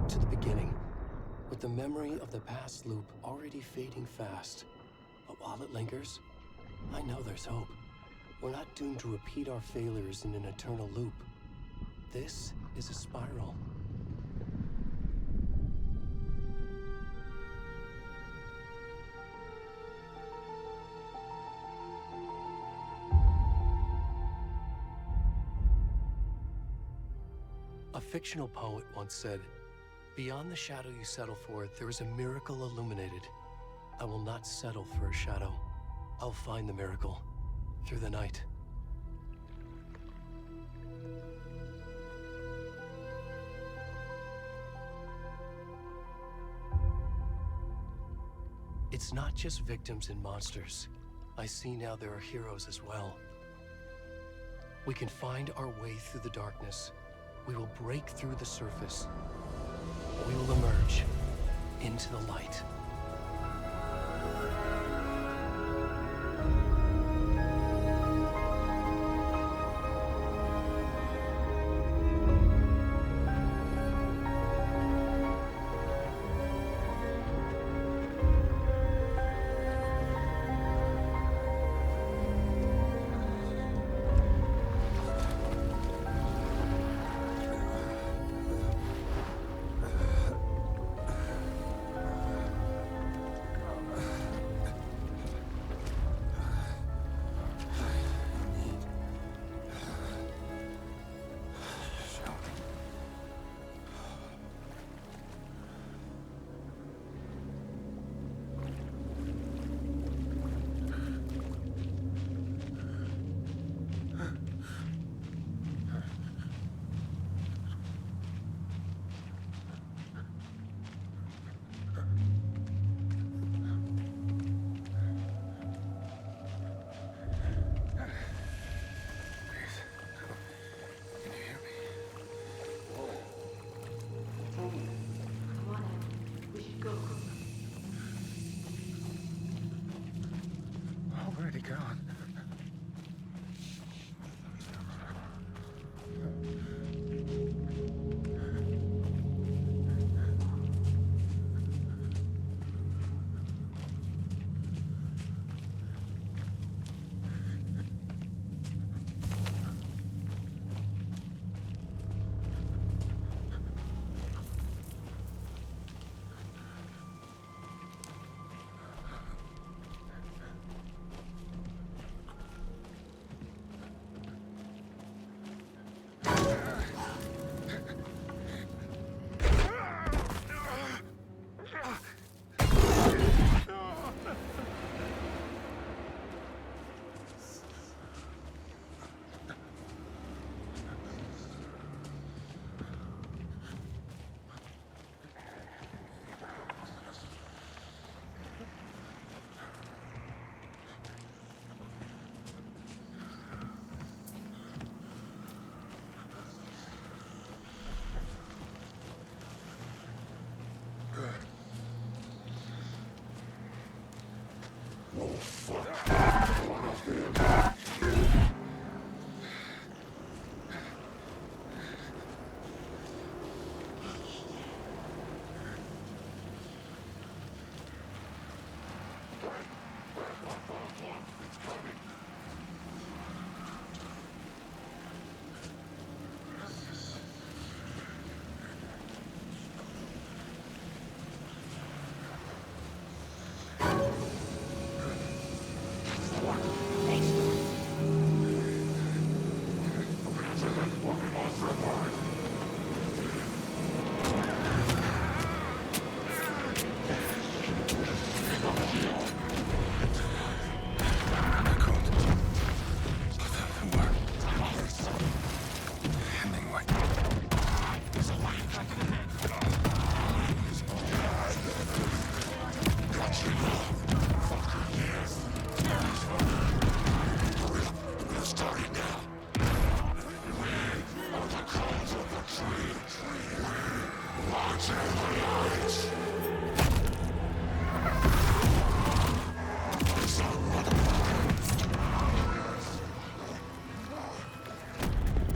back to the beginning, with the memory of the past loop already fading fast. But while it lingers, I know there's hope. We're not doomed to repeat our failures in an eternal loop. This is a spiral. A fictional poet once said, "Beyond the shadow you settle for, there is a miracle illuminated. I will not settle for a shadow. I'll find the miracle through the night." It's not just victims and monsters. I see now there are heroes as well. We can find our way through the darkness. We will break through the surface. We will emerge into the light. Already gone.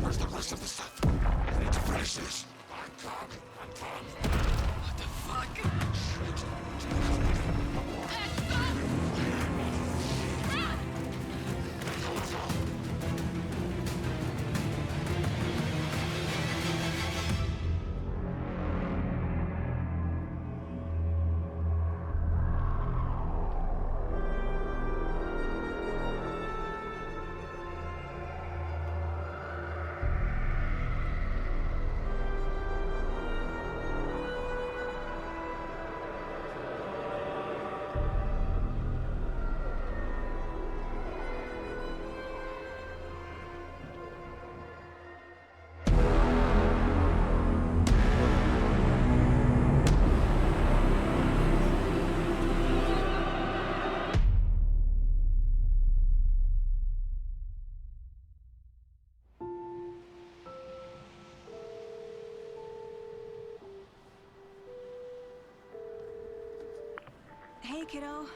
Where's the rest of the stuff? I need to finish this. What the fuck? Hey, kiddo.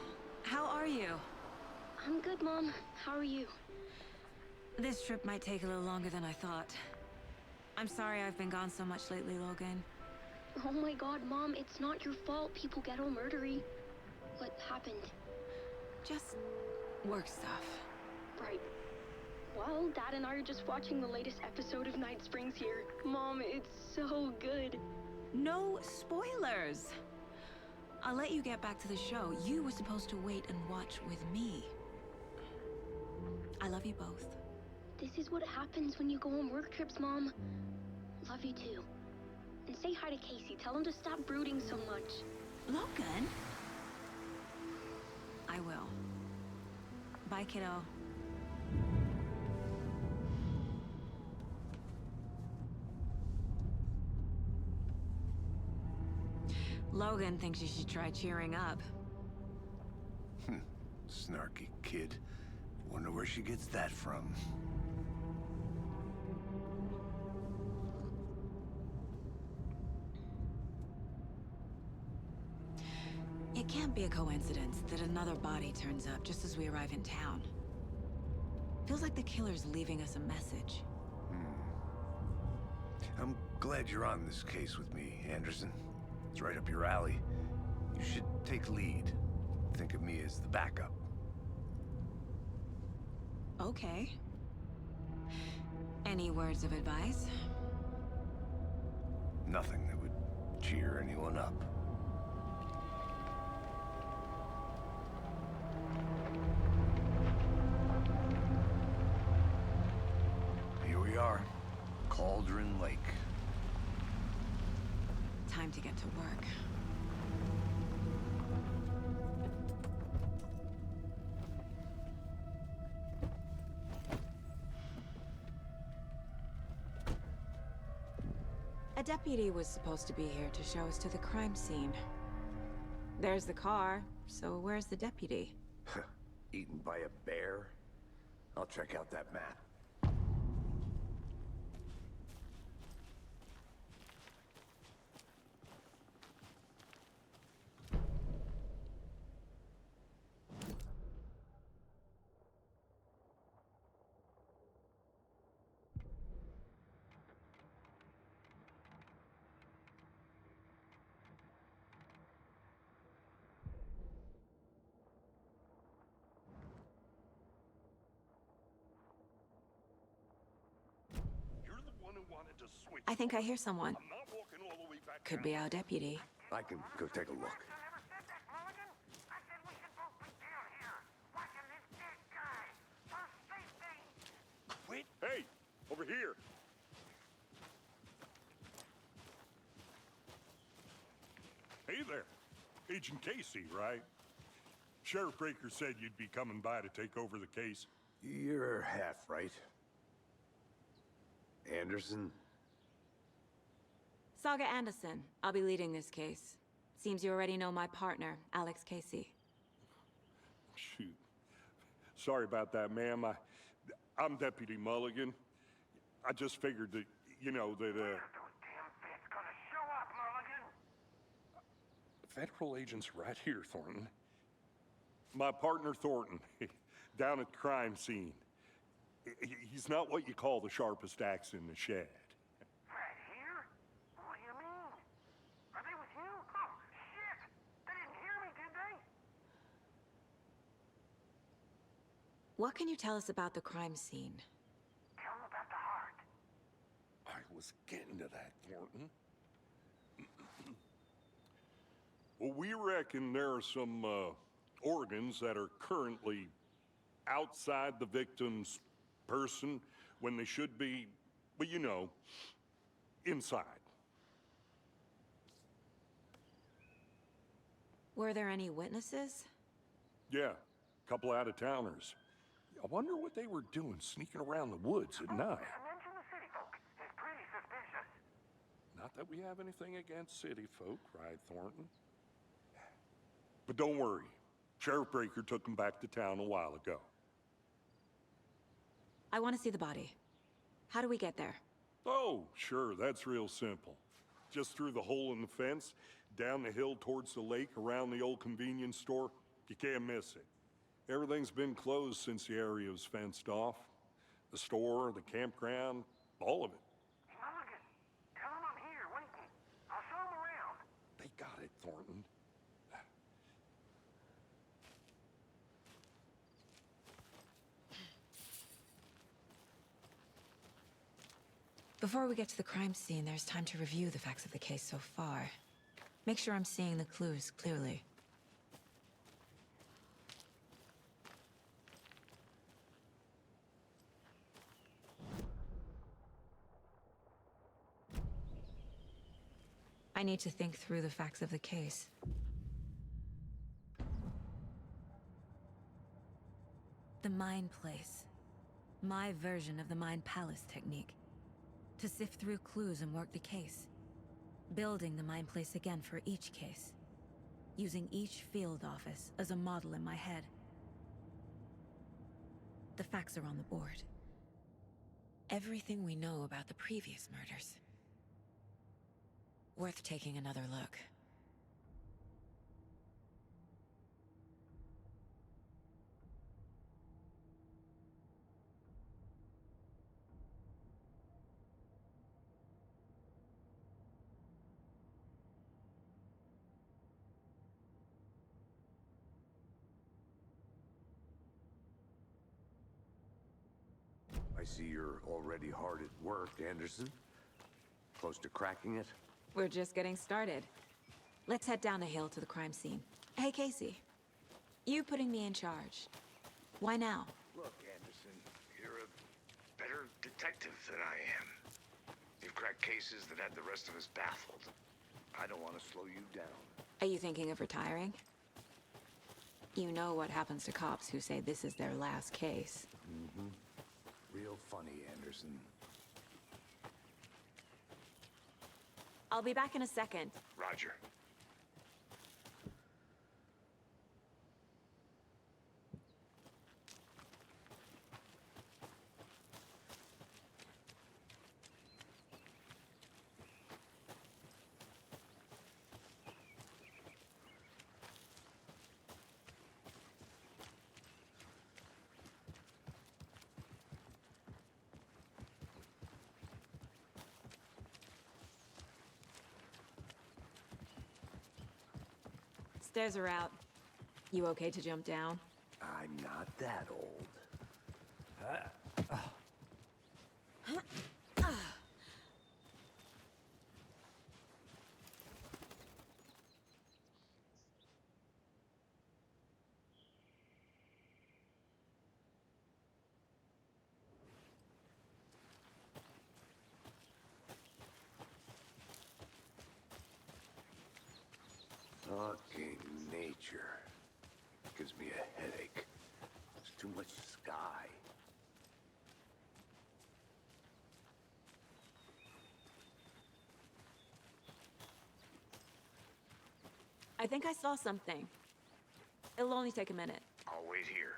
How are you? I'm good, Mom. How are you? This trip might take a little longer than I thought. I'm sorry I've been gone so much lately, Logan. Oh my god, Mom, it's not your fault people get all murdery. What happened? Just work stuff. Right. Well, Dad and I are just watching the latest episode of Night Springs here. Mom, it's so good. No spoilers! I'll let you get back to the show. You were supposed to wait and watch with me. I love you both. This is what happens when you go on work trips, Mom. Love you too. And say hi to Casey. Tell him to stop brooding so much. Logan? I will. Bye, kiddo. Logan thinks you should try cheering up. Snarky kid. Wonder where she gets that from. It can't be a coincidence that another body turns up just as we arrive in town. Feels like the killer's leaving us a message. I'm glad you're on this case with me, Anderson. It's right up your alley. You should take lead. Think of me as the backup. Okay. Any words of advice? Nothing that would cheer anyone up. Here we are. Cauldron Lake. Time to get to work. A deputy was supposed to be here to show us to the crime scene. There's the car, so where's the deputy? Eaten by a bear? I'll check out that map. I think I hear someone. Could be our deputy. I can go take a look. Wait. Hey, over here. Hey there. Agent Casey, right? Sheriff Breaker said you'd be coming by to take over the case. You're half right. Anderson? Saga Anderson. I'll be leading this case. Seems you already know my partner, Alex Casey. Shoot. Sorry about that, ma'am. I'm Deputy Mulligan. I just figured that, you know, that, Federal agents right here, Thornton. My partner, Thornton, down at the crime scene. He's not what you call the sharpest axe in the shed. Right here? What do you What can you tell us about the crime scene? Tell him about the heart. I was getting to that, Thornton. Well, we reckon there are some organs that are currently outside the victim's person when they should be, well, you know, inside. Were there any witnesses? Yeah, a couple out-of-towners. I wonder what they were doing sneaking around the woods at night. Mention the city folk. It's pretty suspicious. Not that we have anything against city folk, right, Thornton? But don't worry. Sheriff Breaker took them back to town a while ago. I want to see the body. How do we get there? Oh, sure, that's real simple. Just through the hole in the fence, down the hill towards the lake, around the old convenience store. You can't miss it. Everything's been closed since the area was fenced off. The store, the campground, all of it. Mulligan, tell him I'm here waiting. I'll show him around. They got it, Thornton. Before we get to the crime scene, there's time to review the facts of the case so far. Make sure I'm seeing the clues clearly. I need to think through the facts of the case. The Mind Place. My version of the Mind Palace technique. To sift through clues and work the case. Building the Mind Place again for each case. Using each field office as a model in my head. The facts are on the board. Everything we know about the previous murders. Worth taking another look. I see you're already hard at work, Anderson. Close to cracking it? We're just getting started. Let's head down the hill to the crime scene. Hey, Casey. You putting me in charge. Why now? Look, Anderson, you're a better detective than I am. You've cracked cases that had the rest of us baffled. I don't want to slow you down. Are you thinking of retiring? You know what happens to cops who say this is their last case. Mm-hmm. Real funny, Anderson. I'll be back in a second. Roger. Stairs are out. You okay to jump down? I'm not that old. Fucking nature. Gives me a headache. There's too much sky. I think I saw something. It'll only take a minute. I'll wait here.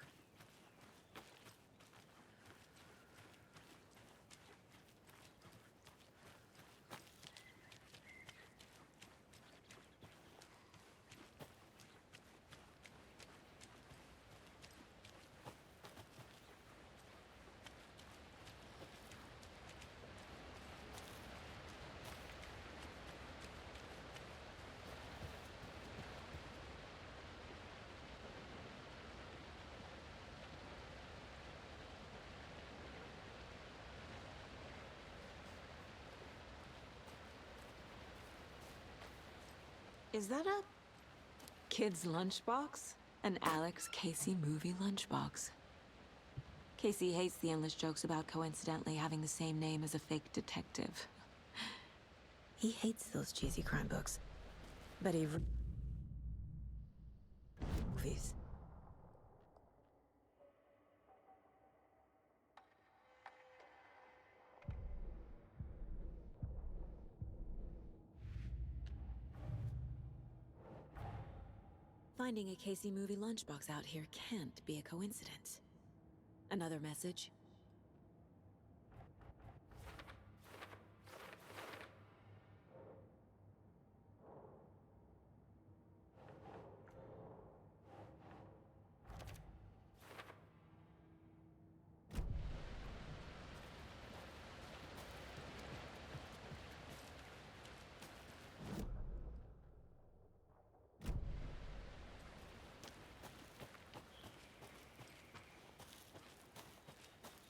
Is that a kid's lunchbox? An Alex Casey movie lunchbox. Casey hates the endless jokes about coincidentally having the same name as a fake detective. He hates those cheesy crime books. But he movies. Finding a Casey movie lunchbox out here can't be a coincidence. Another message?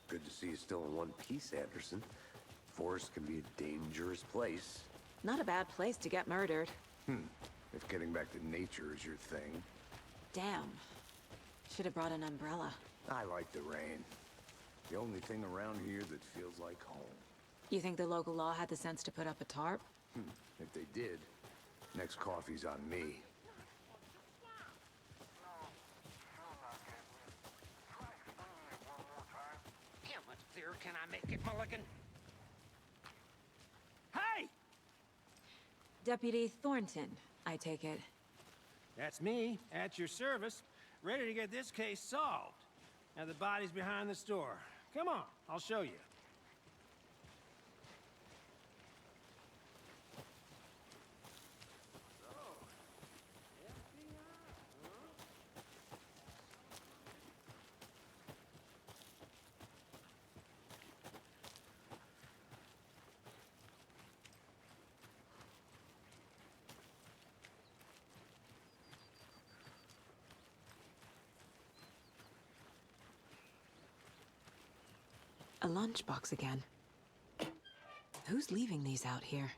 Good to see you still in one piece, Anderson. Forest can be a dangerous place. Not a bad place to get murdered. If getting back to nature is your thing. Damn. Should have brought an umbrella. I like the rain. The only thing around here that feels like home. You think the local law had the sense to put up a tarp? If they did, next coffee's on me. How much clearer can I make it, Mulligan? Hey! Deputy Thornton, I take it. That's me, at your service, ready to get this case solved. Now the body's behind the store. Come on, I'll show you. A lunchbox again. Who's leaving these out here?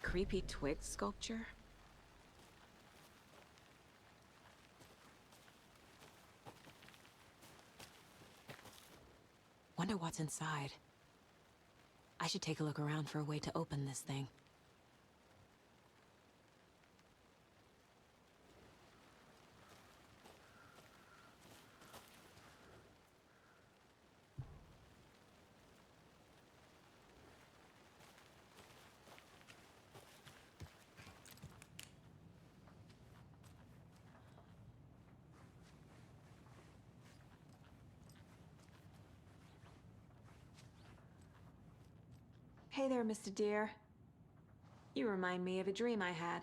creepy twig sculpture? Wonder what's inside. I should take a look around for a way to open this thing. Hey there, Mr. Deer. You remind me of a dream I had.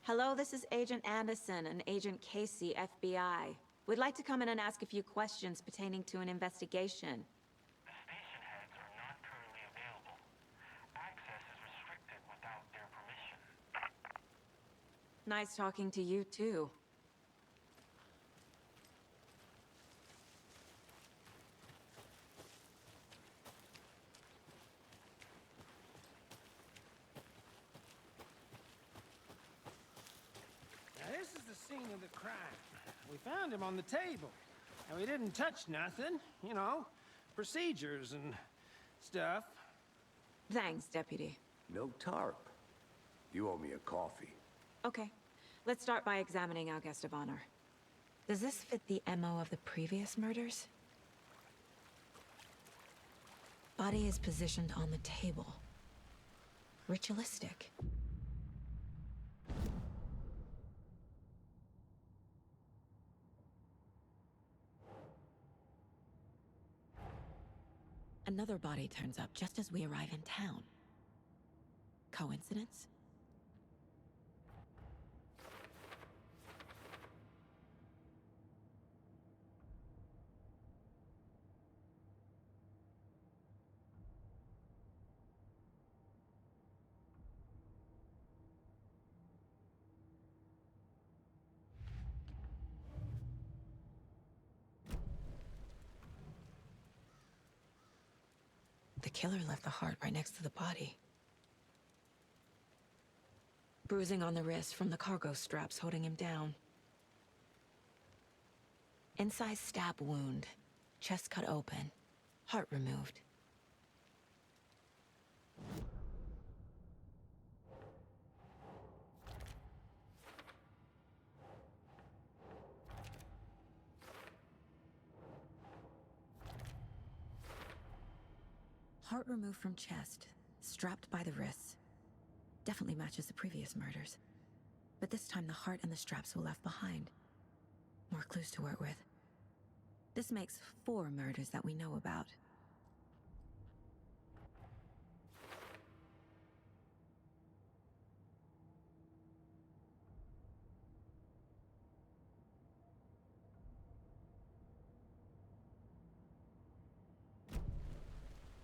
Hello, this is Agent Anderson and Agent Casey, FBI. We'd like to come in and ask a few questions pertaining to an investigation. The station heads are not currently available. Access is restricted without their permission. Nice talking to you, too. Now, this is the scene of the crime. We found him on the table. And we didn't touch nothing, you know, procedures and stuff. Thanks, Deputy. No tarp. You owe me a coffee. Okay, let's start by examining our guest of honor. Does this fit the MO of the previous murders? Body is positioned on the table. Ritualistic. Another body turns up just as we arrive in town. Coincidence? the killer left the heart right next to the body. Bruising on the wrist from the cargo straps holding him down. Incised stab wound, chest cut open, heart removed. Heart removed from chest, strapped by the wrists. Definitely matches the previous murders. But this time the heart and the straps were left behind. More clues to work with. This makes 4 murders that we know about.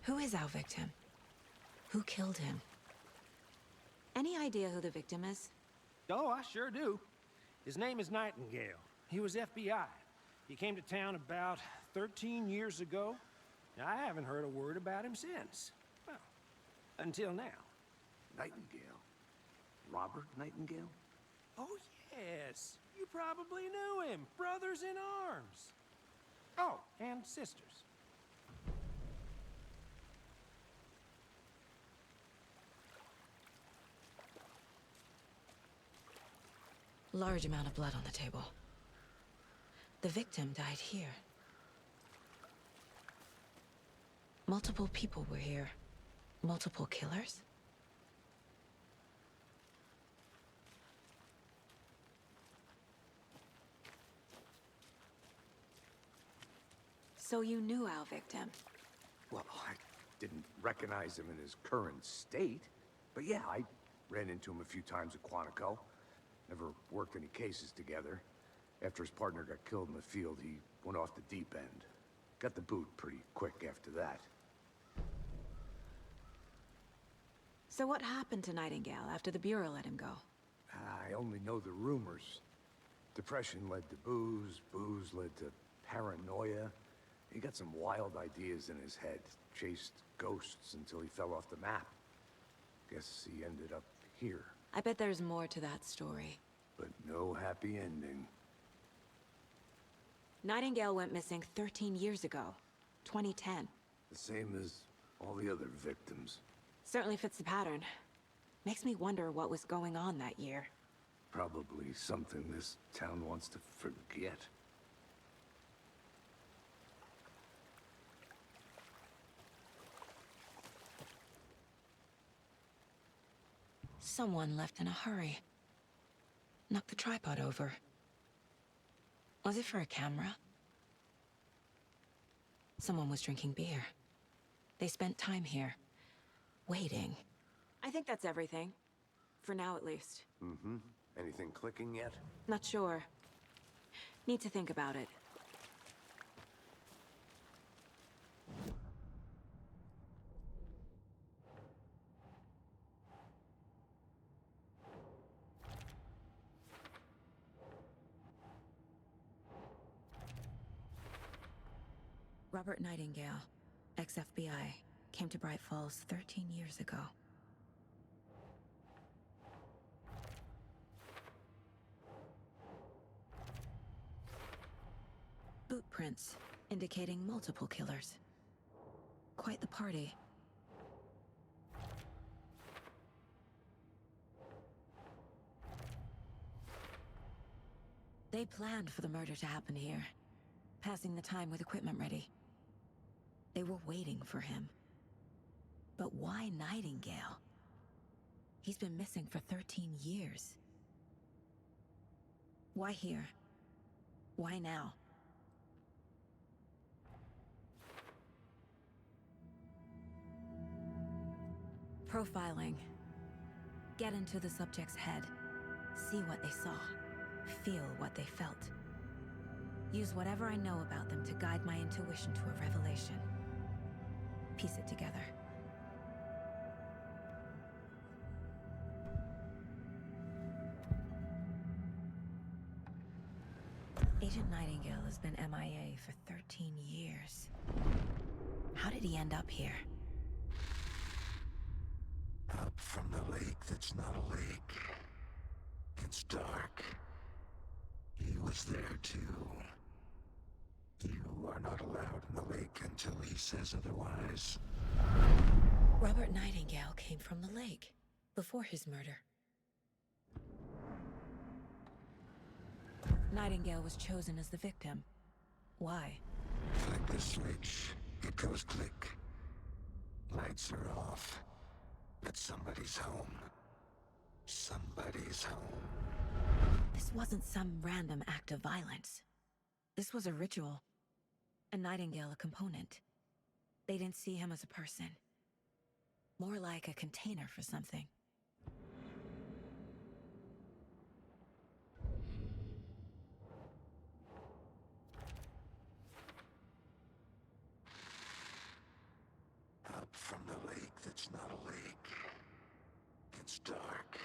Who is our victim? Who killed him? Any idea who the victim is? Oh, I sure do. His name is Nightingale. He was FBI. He came to town about 13 years ago. I haven't heard a word about him since. Well, until now. Nightingale? Robert Nightingale? Oh, yes. You probably knew him. Brothers in arms. Oh, and sisters. Large amount of blood on the table. The victim died here. Multiple people were here. Multiple killers? So you knew our victim? Well, I didn't recognize him in his current state. But yeah, I ran into him a few times at Quantico. Never worked any cases together. After his partner got killed in the field, he went off the deep end. Got the boot pretty quick after that. So what happened to Nightingale after the Bureau let him go? I only know the rumors. Depression led to booze, booze led to paranoia. He got some wild ideas in his head. Chased ghosts until he fell off the map. Guess he ended up here. I bet there's more to that story. But no happy ending. Nightingale went missing 13 years ago. 2010. The same as all the other victims. Certainly fits the pattern. Makes me wonder what was going on that year. Probably something this town wants to forget. Someone left in a hurry. Knocked the tripod over. Was it for a camera? Someone was drinking beer. They spent time here. Waiting. I think that's everything. For now, at least. Mm-hmm. Anything clicking yet? Not sure. Need to think about it. Robert Nightingale, ex-FBI, came to Bright Falls 13 years ago. Boot prints, indicating multiple killers. Quite the party. They planned for the murder to happen here, passing the time with equipment ready. They were waiting for him. But why Nightingale? He's been missing for 13 years. Why here? Why now? Profiling. Get into the subject's head. See what they saw. Feel what they felt. Use whatever I know about them to guide my intuition to a revelation. Piece it together. Agent Nightingale has been MIA for 13 years. How did he end up here? from the lake that's not a lake. It's dark. He was there too. You are not allowed in the lake until he says otherwise. Robert Nightingale came from the lake before his murder. Nightingale was chosen as the victim. Why? Flick the switch. It goes click. Lights are off. But somebody's home. Somebody's home. This wasn't some random act of violence. This was a ritual. And Nightingale a component. They didn't see him as a person. More like a container for something. Up from the lake that's not a lake. It's dark.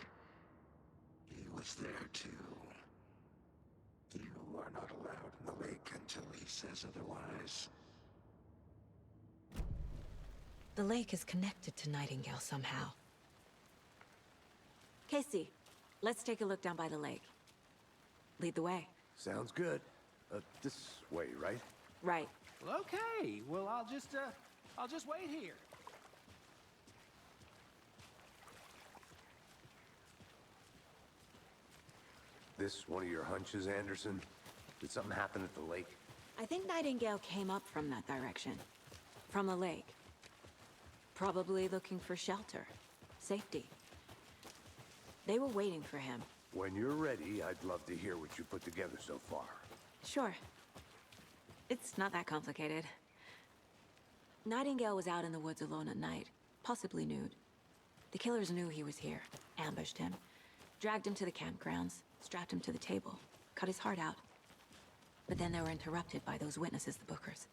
He was there too. You are not allowed in the lake until he says otherwise. The lake is connected to Nightingale somehow. Casey, let's take a look down by the lake. Lead the way. Sounds good. This way, right? Right. Well, okay. Well, I'll just wait here. This one of your hunches, Anderson? Did something happen at the lake? I think Nightingale came up from that direction. From the lake. Probably looking for shelter. Safety. They were waiting for him. When you're ready, I'd love to hear what you put together so far. Sure. It's not that complicated. Nightingale was out in the woods alone at night, possibly nude. The killers knew he was here, ambushed him, dragged him to the campgrounds, strapped him to the table, cut his heart out. But then they were interrupted by those witnesses, the Bookers.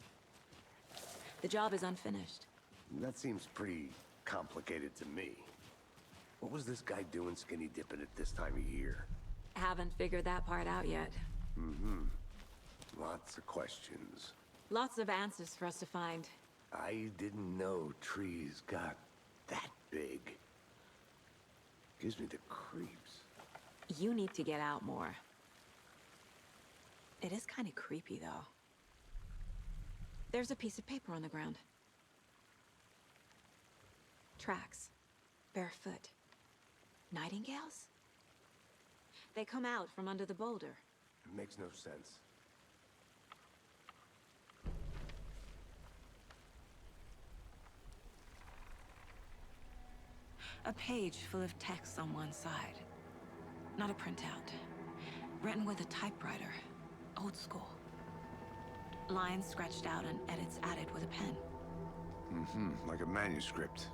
The job is unfinished. That seems pretty complicated to me. What was this guy doing skinny dipping at this time of year? Haven't figured that part out yet. Lots of questions. Lots of answers for us to find. I didn't know trees got that big. Gives me the creeps. You need to get out more. It is kind of creepy, though. There's a piece of paper on the ground. Tracks. Barefoot. Nightingales? They come out from under the boulder. It makes no sense. A page full of text on one side. Not a printout. Written with a typewriter. Old school. Lines scratched out and edits added with a pen. Like a manuscript.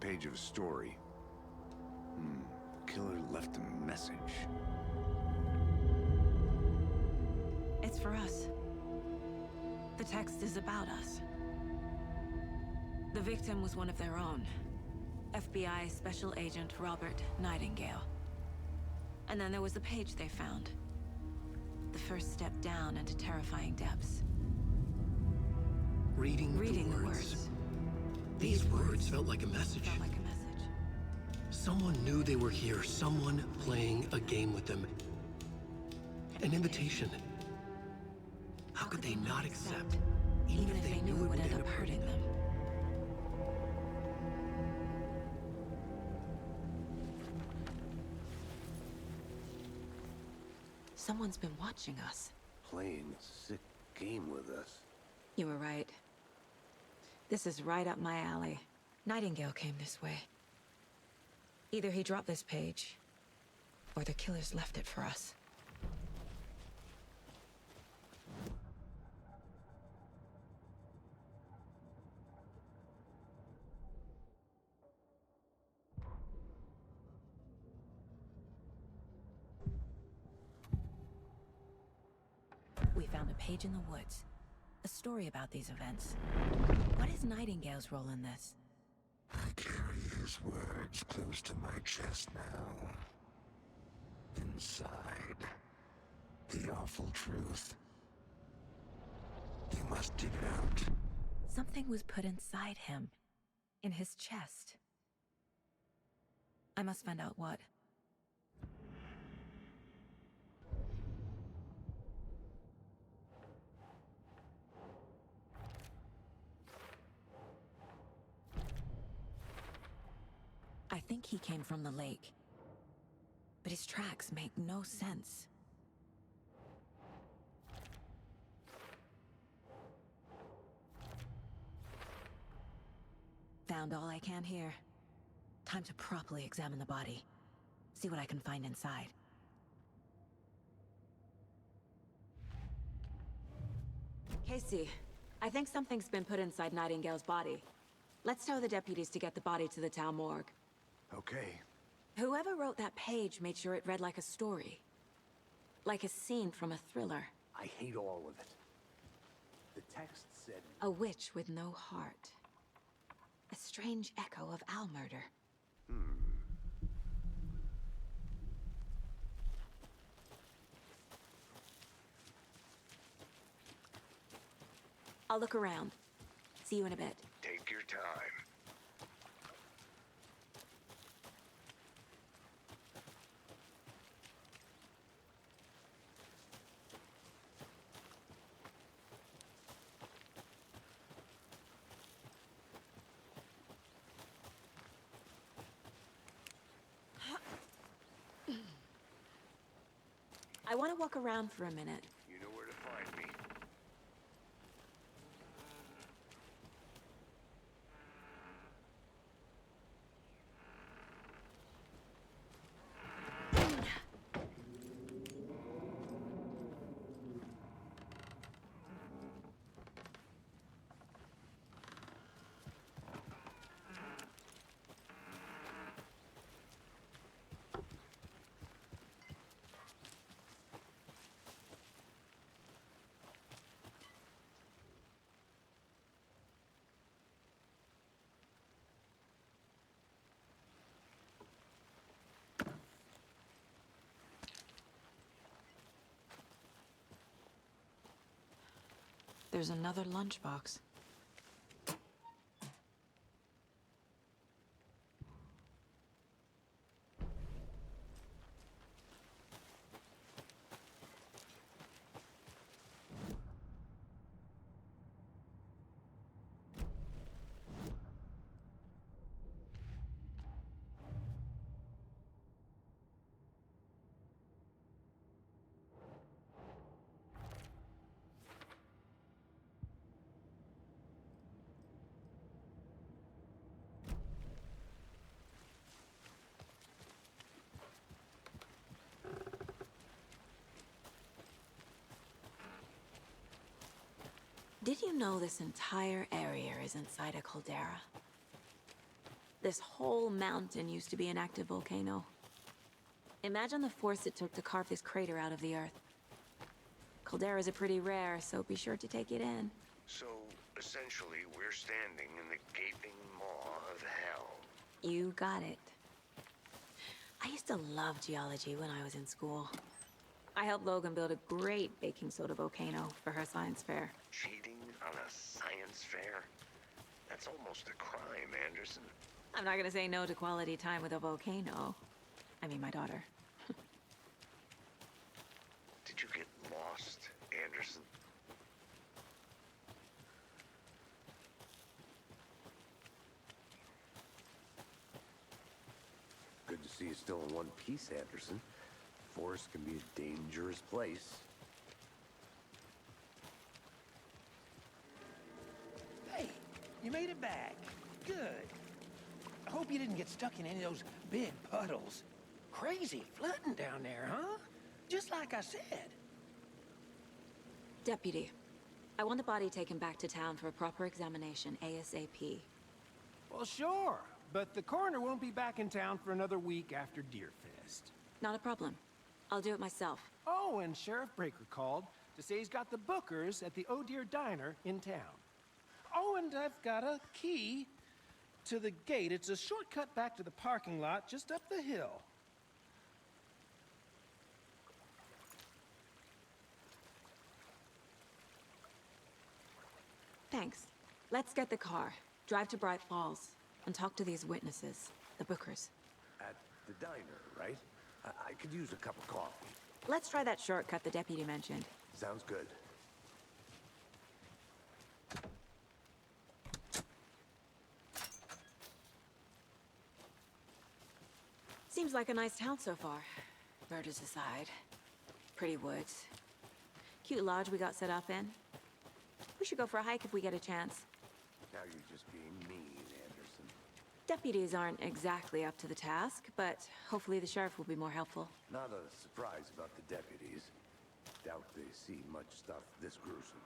Page of a story. Killer left a message. It's for us. The text is about us. The victim was one of their own. FBI Special Agent Robert Nightingale. And then there was the page they found. The first step down into terrifying depths. Reading the the words. These words felt like a message. Felt like a message. Someone knew they were here, someone playing a game with them. An invitation. How could they not accept, even if they knew it would end up hurting them? Someone's been watching us. Playing a sick game with us. You were right. This is right up my alley. Nightingale came this way. Either he dropped this page, or the killers left it for us. We found a page in the woods. A story about these events. What is Nightingale's role in this? I carry his words close to my chest now. Inside, the awful truth. You must dig it out. Something was put inside him. In his chest. I must find out what. I think he came from the lake. But his tracks make no sense. Found all I can here. Time to properly examine the body. See what I can find inside. Casey, I think something's been put inside Nightingale's body. Let's tell the deputies to get the body to the town morgue. Okay. Whoever wrote that page made sure it read like a story. Like a scene from a thriller. I hate all of it. The text said... A witch with no heart. A strange echo of Al murder. I'll look around. See you in a bit. Take your time. I want to walk around for a minute. You know where to find me. There's another lunchbox. Did you know this entire area is inside a caldera? This whole mountain used to be an active volcano. Imagine the force it took to carve this crater out of the earth. Calderas are pretty rare, so be sure to take it in. So, essentially, we're standing in the gaping maw of hell. You got it. I used to love geology when I was in school. I helped Logan build a great baking soda volcano for her science fair. Cheating on a science fair? That's almost a crime, Anderson. I'm not gonna say no to quality time with a volcano. I mean, my daughter. Did you get lost, Anderson? Good to see you still in one piece, Anderson. Forest can be a dangerous place. Hey, you made it back. Good. I hope you didn't get stuck in any of those big puddles. Crazy flooding down there, huh? Just like I said. Deputy, I want the body taken back to town for a proper examination ASAP. Well, sure. But the coroner won't be back in town for another week after Deerfest. Not a problem. I'll do it myself. Oh, and Sheriff Breaker called to say he's got the bookers at the Oh Dear Diner in town. Oh, and I've got a key to the gate. It's a shortcut back to the parking lot just up the hill. Thanks. Let's get the car, drive to Bright Falls, and talk to these witnesses, the bookers. At the diner, right? I could use a cup of coffee. Let's try that shortcut the deputy mentioned. Sounds good. Seems like a nice town so far. Murders aside. Pretty woods. Cute lodge we got set up in. We should go for a hike if we get a chance. Now you're just being mean, Anderson. Deputies aren't exactly up to the task, but hopefully the sheriff will be more helpful. Not a surprise about the deputies. Doubt they see much stuff this gruesome.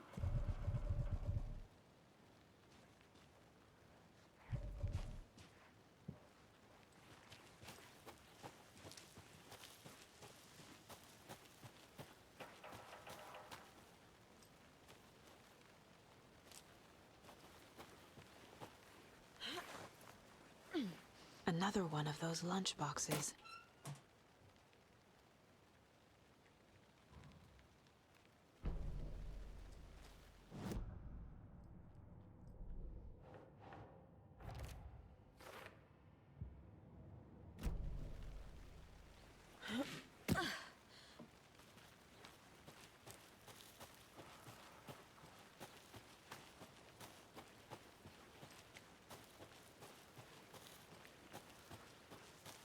Another one of those lunch boxes.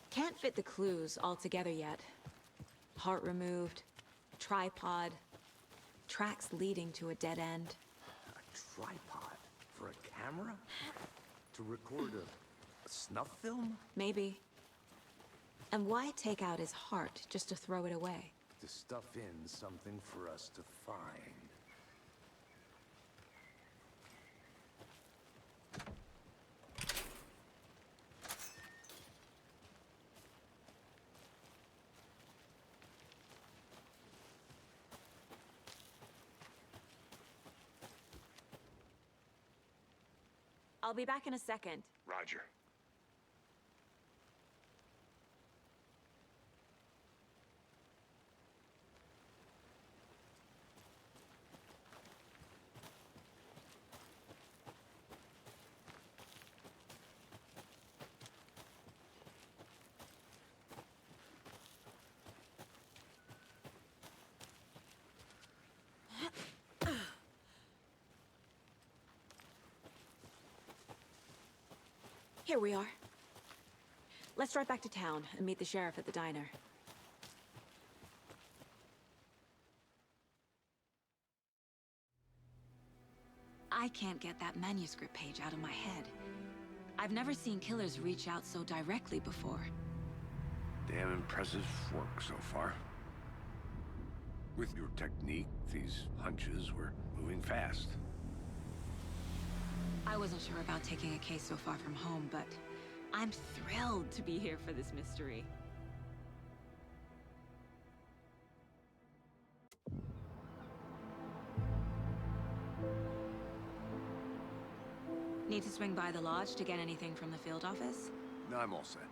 Can't fit the clues all together yet. Heart removed, tripod, tracks leading to a dead end. A tripod? For a camera? To record a snuff film? Maybe. And why take out his heart just to throw it away? To stuff in something for us to find. I'll be back in a second. Roger. Here we are. Let's drive back to town and meet the sheriff at the diner. I can't get that manuscript page out of my head. I've never seen killers reach out so directly before. Damn impressive work so far. With your technique, these hunches were moving fast. I wasn't sure about taking a case so far from home, but I'm thrilled to be here for this mystery. Need to swing by the lodge to get anything from the field office? No, I'm all set.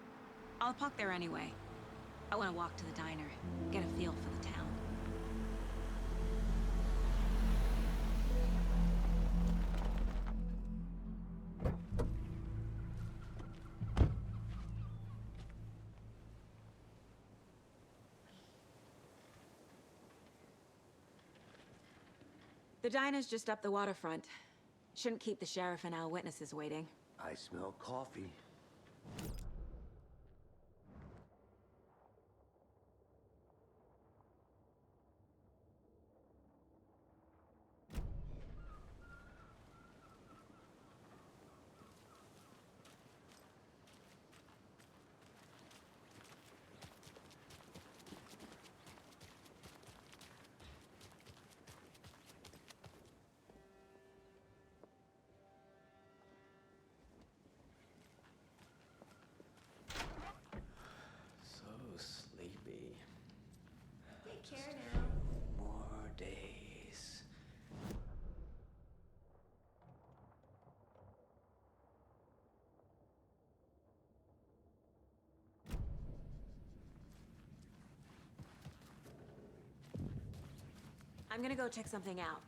I'll park there anyway. I want to walk to the diner, get a feel for the town. The diner's just up the waterfront. Shouldn't keep the sheriff and our witnesses waiting. I smell coffee. I'm gonna go check something out.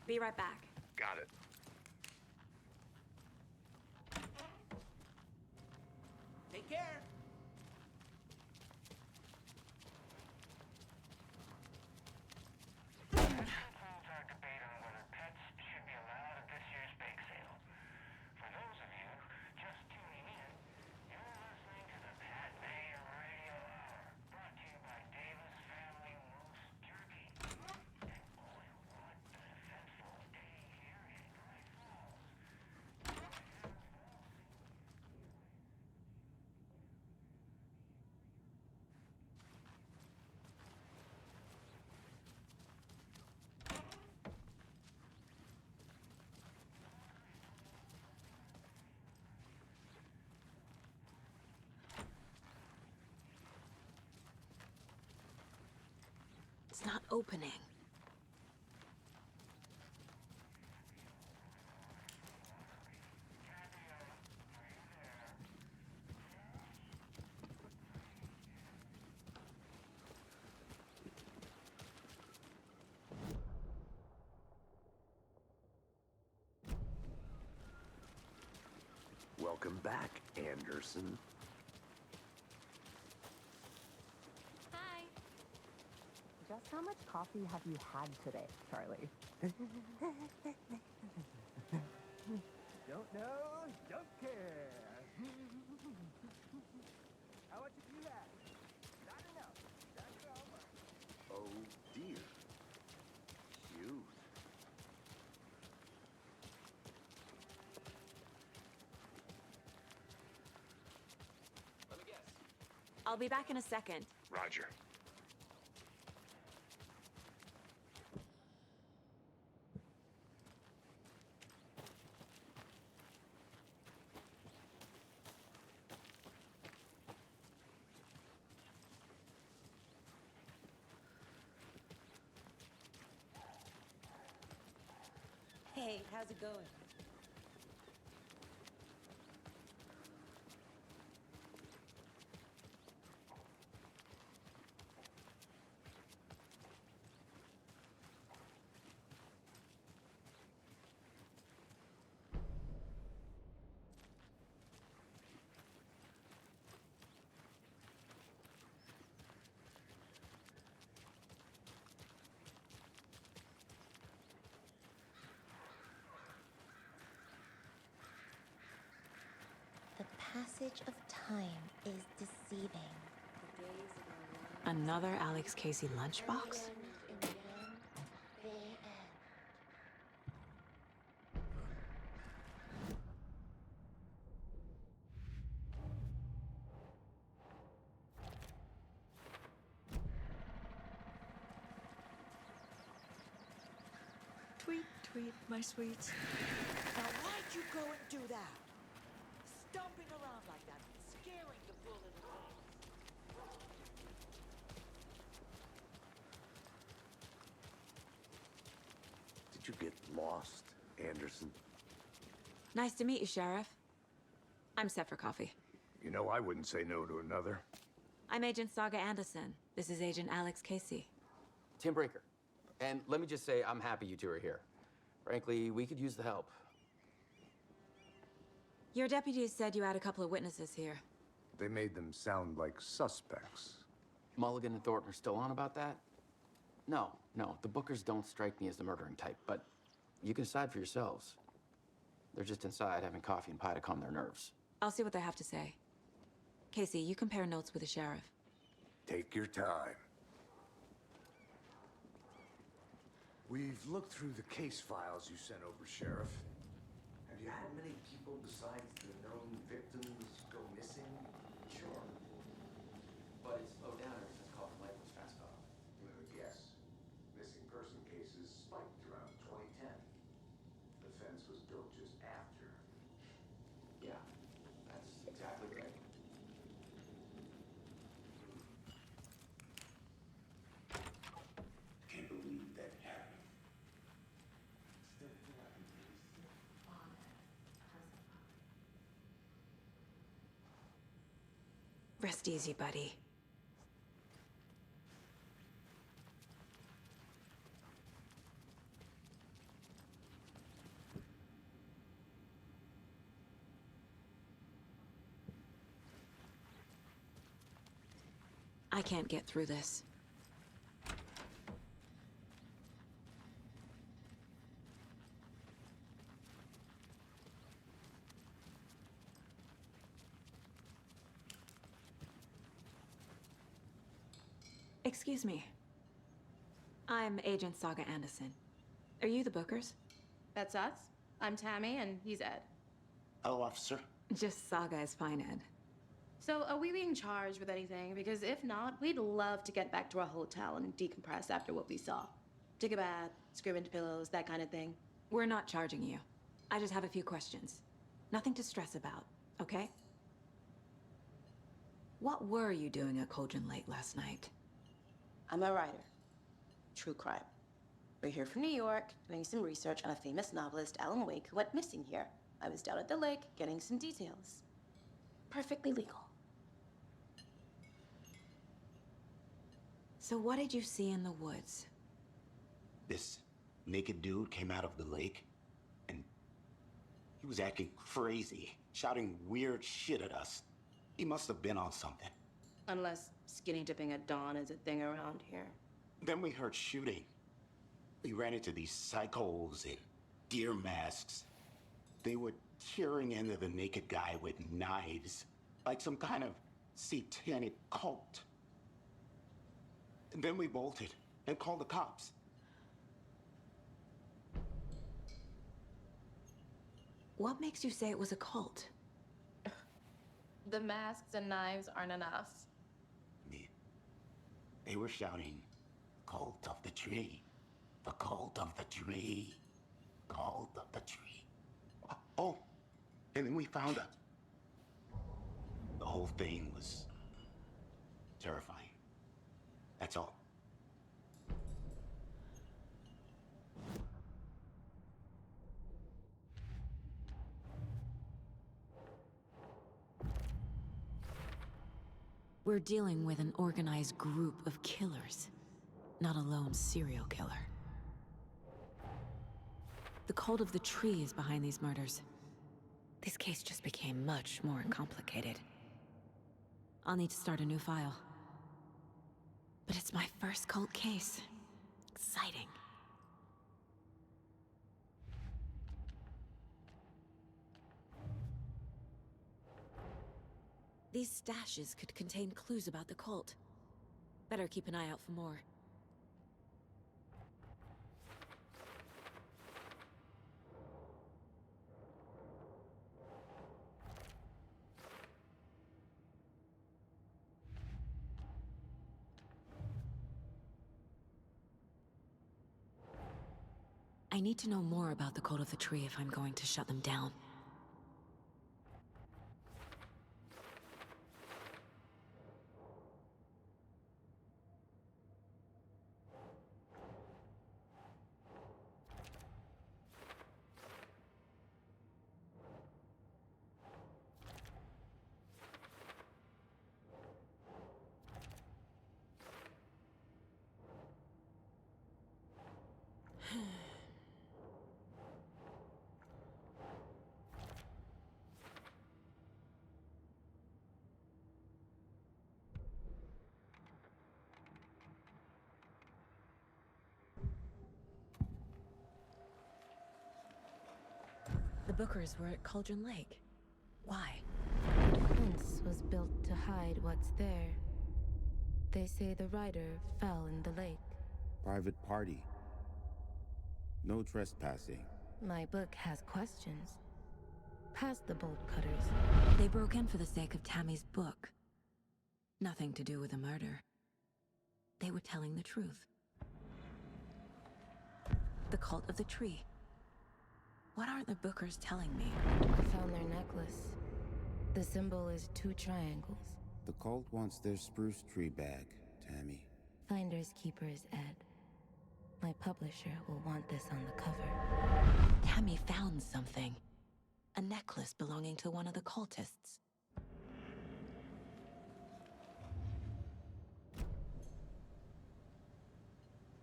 Be right back. Got it. Take care. It's not opening. Welcome back, Anderson. Hi. Just how much coffee have you had today, Charlie? Don't know, don't care. How much have you had? Not enough. That's all right. Oh, dear. Cute. I'll be back in a second. Roger. Hey, how's it going? The passage of time is deceiving. Another Alex Casey lunchbox? In the end, they end. Tweet, tweet, my sweets. Now why'd you go and do that? Stomping around like that, scaring the poor little things. Did you get lost, Anderson? Nice to meet you, Sheriff. I'm set for coffee. You know, I wouldn't say no to another. I'm Agent Saga Anderson. This is Agent Alex Casey. Tim Breaker. And let me just say, I'm happy you two are here. Frankly, we could use the help. Your deputies said you had a couple of witnesses here. They made them sound like suspects. Mulligan and Thornton are still on about that? No, the Bookers don't strike me as the murdering type, but you can decide for yourselves. They're just inside having coffee and pie to calm their nerves. I'll see what they have to say. Casey, you compare notes with the sheriff. Take your time. We've looked through the case files you sent over, Sheriff. Have you had many people besides the known victims go missing? Sure. But it's slowed down ever since Cauldron Light was fast off. Yes. Missing person cases spiked around 2010. The fence was built just after. Yeah, that's exactly right. Can't believe that happened. Rest easy, buddy. I can't get through this. Excuse me. I'm Agent Saga Anderson. Are you the Bookers? That's us. I'm Tammy, and he's Ed. Hello, officer. Just Saga is fine, Ed. So, are we being charged with anything? Because if not, we'd love to get back to our hotel and decompress after what we saw. Take a bath, scream into pillows, that kind of thing. We're not charging you. I just have a few questions. Nothing to stress about, okay? What were you doing at Cauldron late last night? I'm a writer. true crime. We're here from New York, doing some research on a famous novelist, Alan Wake, who went missing here. I was down at the lake, getting some details. Perfectly legal. So what did you see in the woods? This naked dude came out of the lake, and he was acting crazy, shouting weird shit at us. He must have been on something. Unless skinny dipping at dawn is a thing around here. Then we heard shooting. We ran into these psychos in deer masks. They were tearing into the naked guy with knives, like some kind of satanic cult. And then we bolted and called the cops. What makes you say it was a cult? The masks and knives aren't enough. They were shouting, "Cult of the tree. The cult of the tree. Cult of the tree." Oh, and then we found her. The whole thing was terrifying. That's all. We're dealing with an organized group of killers, not a lone serial killer. The cult of the tree is behind these murders. This case just became much more complicated. I'll need to start a new file. But it's my first cult case. Exciting. These stashes could contain clues about the cult. Better keep an eye out for more. I need to know more about the cult of the tree if I'm going to shut them down. The Bookers were at Cauldron Lake. Why? The fence was built to hide what's there. They say the rider fell in the lake. Private party. No trespassing. My book has questions. Past the bolt cutters. They broke in for the sake of Tammy's book. Nothing to do with the murder. They were telling the truth. The cult of the tree. What aren't the Bookers telling me? I found their necklace. The symbol is 2 triangles. The cult wants their spruce tree back, Tammy. Finders keepers, Ed. My publisher will want this on the cover. Tammy found something. A necklace belonging to one of the cultists.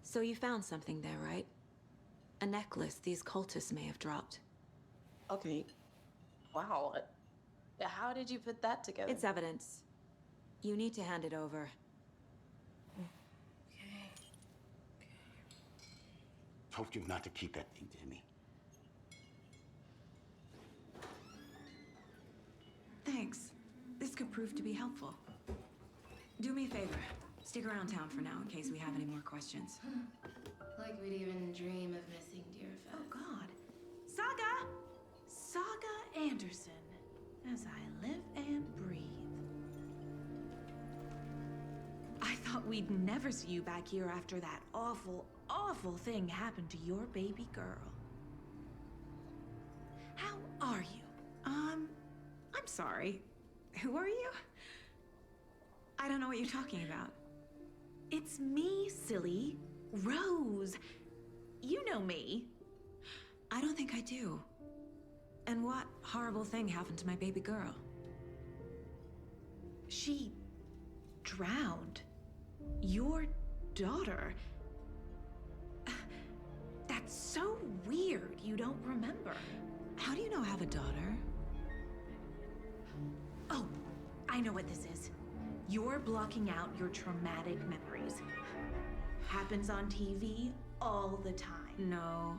So you found something there, right? A necklace these cultists may have dropped. Okay. Wow. How did you put that together? It's evidence. You need to hand it over. Told you not to keep that thing, Timmy. Thanks. This could prove to be helpful. Do me a favor. Stick around town for now in case we have any more questions. Like we'd even dream of missing dear Fez. Oh, God. Saga Anderson. As I live and breathe. I thought we'd never see you back here after that awful, awful thing happened to your baby girl. How are you? I'm sorry. Who are you? I don't know what you're talking about. It's me, silly. Rose! You know me. I don't think I do. And what horrible thing happened to my baby girl? She drowned. Your daughter. That's so weird you don't remember. How do you know I have a daughter? Oh, I know what this is. You're blocking out your traumatic memories. Happens on TV all the time. No.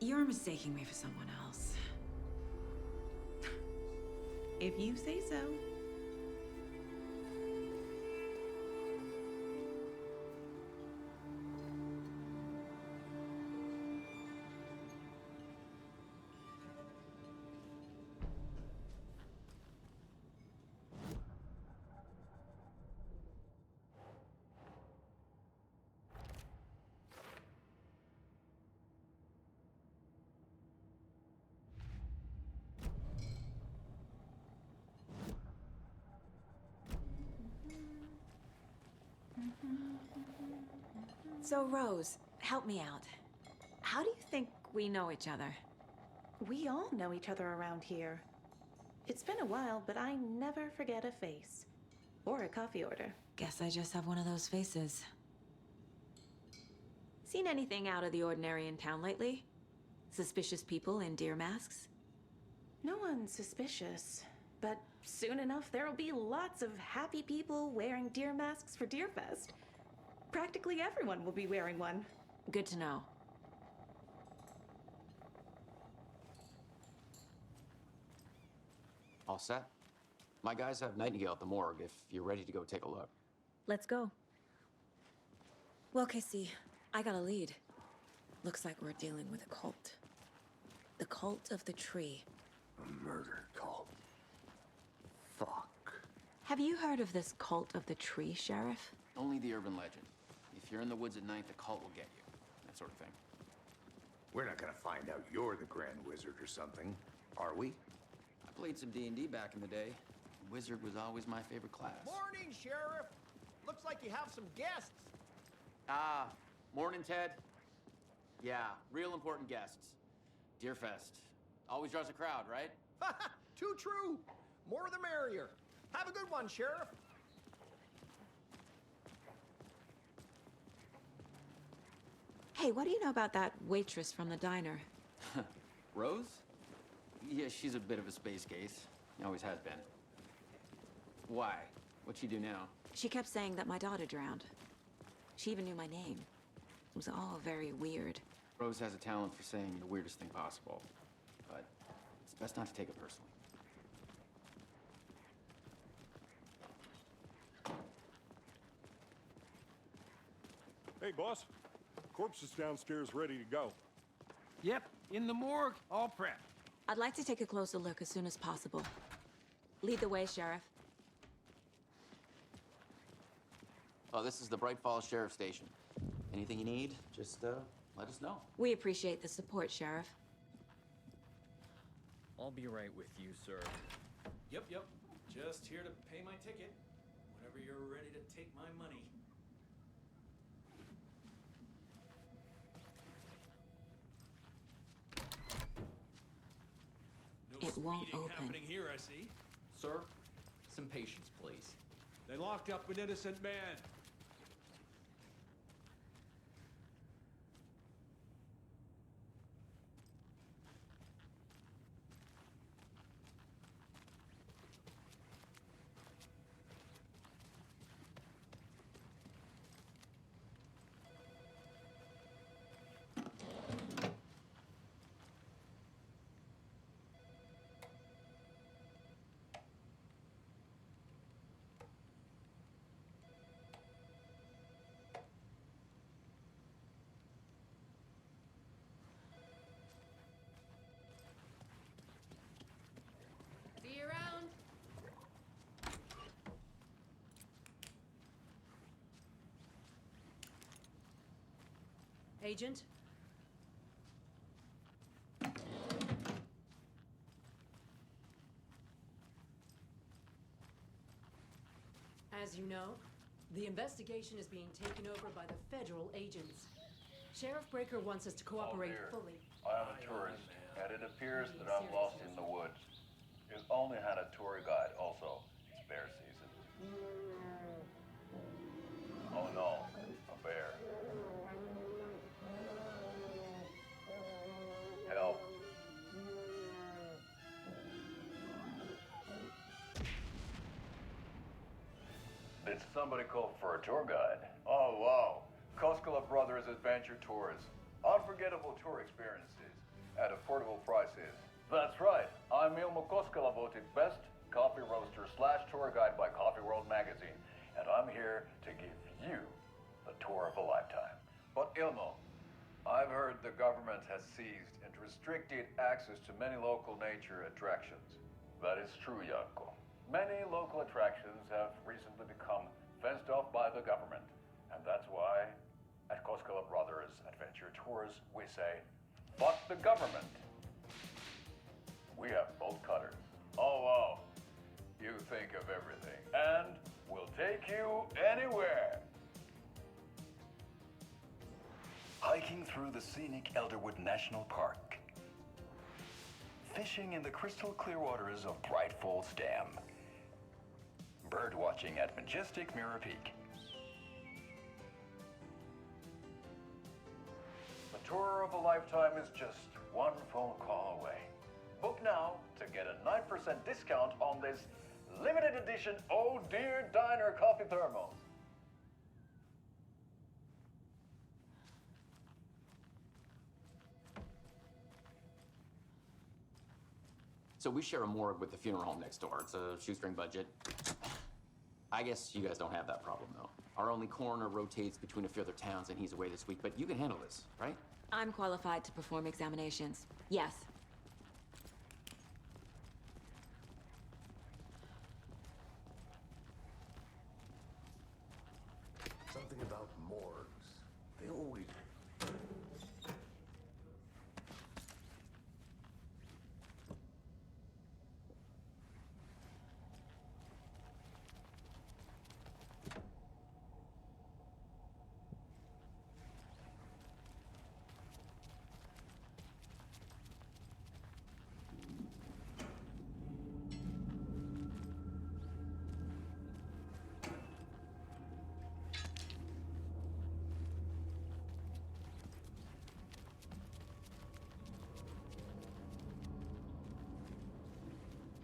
You're mistaking me for someone else. If you say so. So, Rose, help me out. How do you think we know each other? We all know each other around here. It's been a while, but I never forget a face. Or a coffee order. Guess I just have one of those faces. Seen anything out of the ordinary in town lately? Suspicious people in deer masks? No one's suspicious. But soon enough, there'll be lots of happy people wearing deer masks for Deerfest. Practically everyone will be wearing one. Good to know. All set? My guys have Nightingale at the morgue if you're ready to go take a look. Let's go. Well, Casey, I got a lead. Looks like we're dealing with a cult. The cult of the tree. A murder cult. Fuck. Have you heard of this cult of the tree, Sheriff? Only the urban legend. If you're in the woods at night, the cult will get you. That sort of thing. We're not gonna find out you're the Grand Wizard or something, are we? I played some D&D back in the day. Wizard was always my favorite class. Morning, Sheriff. Looks like you have some guests. Ah, morning, Ted. Yeah, real important guests. Deerfest. Always draws a crowd, right? Too true. More the merrier. Have a good one, Sheriff. Hey, what do you know about that waitress from the diner? Rose? Yeah, she's a bit of a space case. Always has been. Why? What'd she do now? She kept saying that my daughter drowned. She even knew my name. It was all very weird. Rose has a talent for saying the weirdest thing possible. But it's best not to take it personally. Hey, boss. Corpse is downstairs ready to go. Yep, in the morgue, all prepped. I'd like to take a closer look as soon as possible. Lead the way, Sheriff. Oh, this is the Bright Falls Sheriff Station. Anything you need, just let us know. We appreciate the support, Sheriff. I'll be right with you, sir. Yep. Just here to pay my ticket. Whenever you're ready to take my money. No It won't speeding open. happening here, I see. Sir, some patience, please. They locked up an innocent man. See you around. Agent? As you know, The investigation is being taken over by the federal agents. Sheriff Breaker wants us to cooperate fully. I am a tourist, and it appears that I'm lost in the woods. You only had a tour guide, also. It's bear season. Oh no, a bear. Help. Did somebody call for a tour guide? Oh wow, Koskela Brothers Adventure Tours. Unforgettable tour experiences at affordable prices. That's right, I'm Ilmo Koskela, voted best coffee roaster / tour guide by Coffee World magazine, and I'm here to give you the tour of a lifetime. But Ilmo, I've heard the government has seized and restricted access to many local nature attractions. That is true, Janko. Many local attractions have recently become fenced off by the government, and that's why at Koskela Brothers Adventure Tours we say, fuck the government. We have bolt cutters. Oh wow, you think of everything, and we'll take you anywhere. Hiking through the scenic Elderwood National Park. Fishing in the crystal clear waters of Bright Falls Dam. Bird watching at majestic Mirror Peak. The tour of a lifetime is just one phone call away. Book now to get a 9% discount on this limited edition Oh Dear Diner coffee thermos. So we share a morgue with the funeral home next door. It's a shoestring budget. I guess you guys don't have that problem, though. Our only coroner rotates between a few other towns, and he's away this week, but you can handle this, right? I'm qualified to perform examinations. Yes. Something about morgues. They always...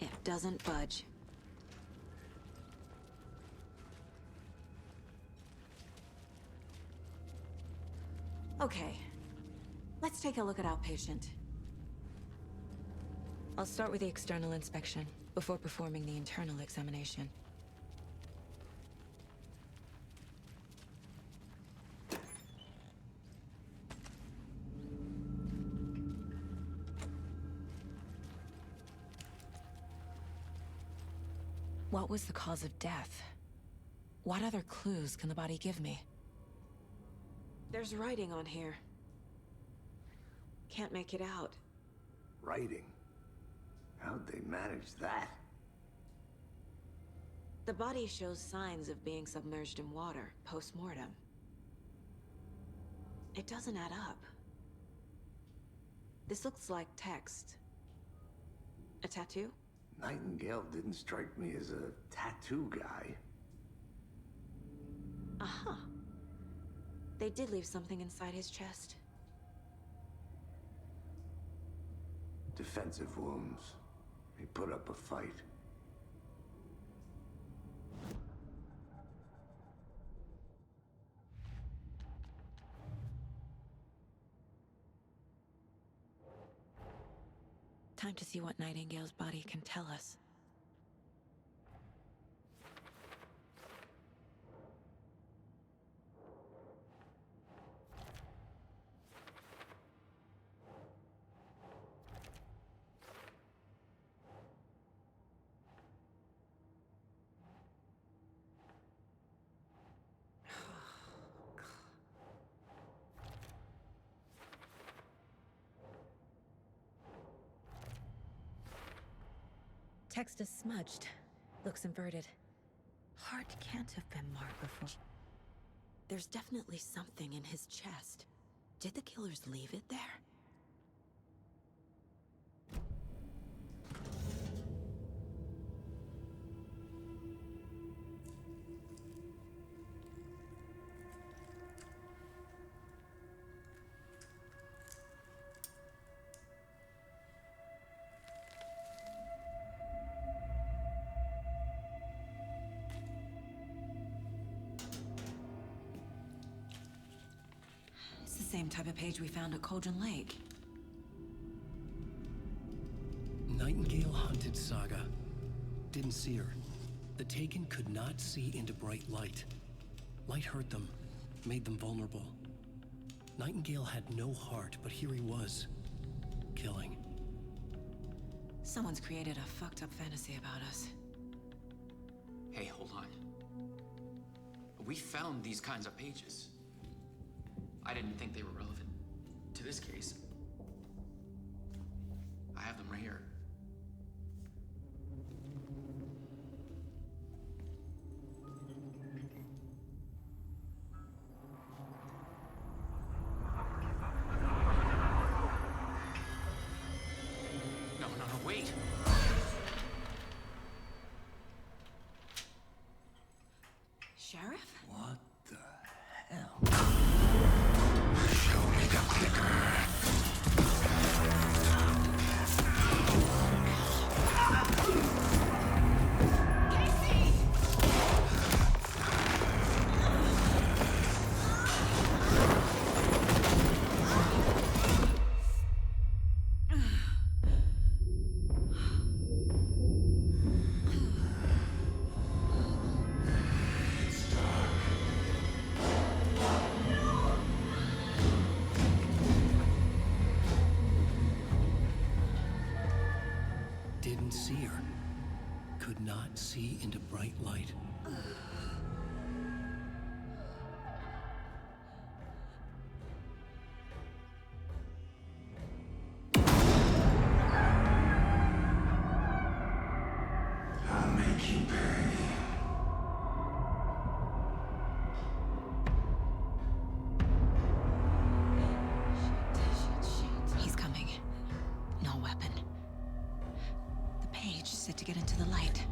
It doesn't budge. Okay. Let's take a look at outpatient. I'll start with the external inspection before performing the internal examination. What was the cause of death? What other clues can the body give me? There's writing on here. Can't make it out. Writing? How'd they manage that? The body shows signs of being submerged in water post-mortem. It doesn't add up. This looks like text. A tattoo? Nightingale didn't strike me as a tattoo guy. Aha. They did leave something inside his chest. Defensive wounds. He put up a fight. Time to see what Nightingale's body can tell us. Text is smudged. Looks inverted. Heart can't have been marked before. There's definitely something in his chest. Did the killers leave it there? It's the same type of page we found at Cauldron Lake. Nightingale hunted Saga. Didn't see her. The Taken could not see into bright light. Light hurt them, made them vulnerable. Nightingale had no heart, but here he was, killing. Someone's created a fucked up fantasy about us. Hey, hold on. We found these kinds of pages. I didn't think they were relevant to this case. I have them right here. No, wait! Sheriff? What the hell? Show me the clicker. Didn't see her. Could not see into bright light. I'll make you pay. He's coming. No weapon. The page said to get into the light.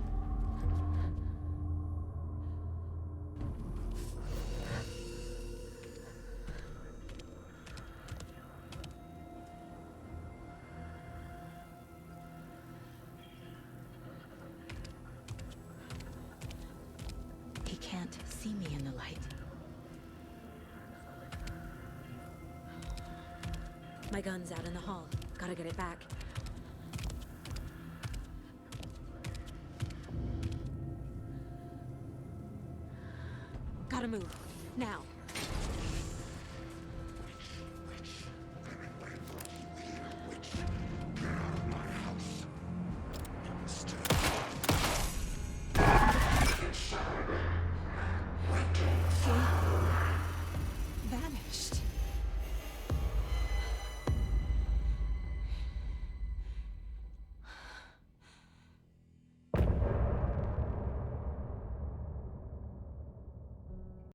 He can't see me in the light. My gun's out in the hall. Gotta get it back. Gotta move. Now.